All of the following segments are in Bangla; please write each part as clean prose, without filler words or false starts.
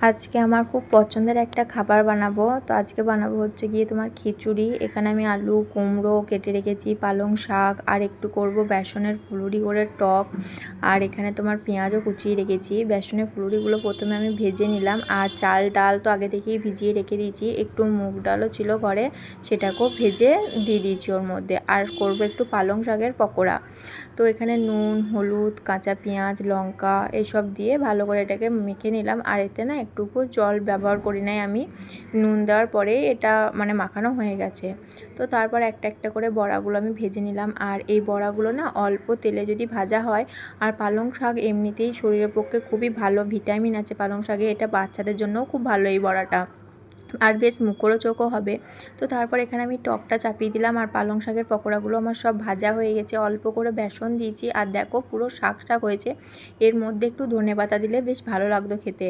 আজকে আমার খুব পছন্দের একটা খাবার বানাবো। তো আজকে বানাবো হচ্ছে গিয়ে তোমার খিচুড়ি। এখানে আমি আলু কুমড়ো কেটে রেখেছি, পালং শাক, আর একটু করব বেসনের ফুলুরি করে টক, আর এখানে তোমার পেঁয়াজও কুচিয়ে রেখেছি। বেসনের ফুলুরিগুলো প্রথমে আমি ভেজে নিলাম, আর চাল ডাল তো আগে থেকেই ভিজিয়ে রেখে দিয়েছি। একটু মুগ ডালও ছিল ঘরে, সেটাকেও ভেজে দিয়ে দিয়েছি ওর মধ্যে। আর করব একটু পালং শাকের পকোড়া। তো এখানে নুন হলুদ কাঁচা পেঁয়াজ লঙ্কা এইসব দিয়ে ভালো করে এটাকে মেখে নিলাম। আর এতে না একটুকু জল ব্যবহার করি নাই আমি, নুন দেওয়ার পরেই এটা মানে মাখানো হয়ে গেছে। তো তারপর একটা একটা করে বড়াগুলো আমি ভেজে নিলাম। আর এই বড়াগুলো না অল্প তেলে যদি ভাজা হয়, আর পালং শাক এমনিতেই শরীরের পক্ষে খুবই ভালো, ভিটামিন আছে পালং শাকে, এটা বাচ্চাদের জন্যও খুব ভালো এই বড়াটা, আর বেশ মুখরোচকও হবে। তো তারপর এখানে আমি টকটা চাপিয়ে দিলাম, আর পালং শাকের পকোড়াগুলো আমার সব ভাজা হয়ে গেছে। অল্প করে বেসন দিয়েছি, আর দেখো পুরো শাক শাক হয়েছে। এর মধ্যে একটু ধনেপাতা দিলে বেশ ভালো লাগতো খেতে।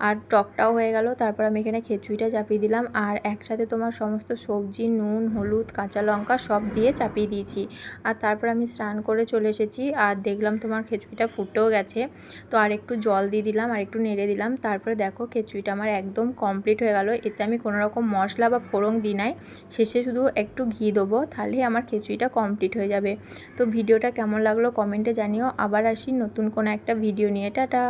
আর টকটাও হয়ে গেল। তারপর আমি এখানে খিচুড়িটা চাপিয়ে দিলাম, আর একসাথে তোমার সমস্ত সবজি নুন হলুদ কাঁচা লঙ্কা সব দিয়ে চাপিয়ে দিয়েছি। আর তারপর আমি স্নান করে চলে এসেছি, আর দেখলাম তোমার খিচুড়িটা ফুটেও গেছে। তো আর একটু জল দিয়ে দিলাম, আর একটু নেড়ে দিলাম। তারপরে দেখো খিচুড়িটা আমার একদম কমপ্লিট হয়ে গেল। এতে আমি কোনো রকম মশলা বা ফোড়ন দিই নাই, শেষে শুধু একটু ঘি দেবো, তাহলেই আমার খিচুড়িটা কমপ্লিট হয়ে যাবে। তো ভিডিওটা কেমন লাগলো কমেন্টে জানিও। আবার আসি নতুন কোনো একটা ভিডিও নিয়ে। টাটা।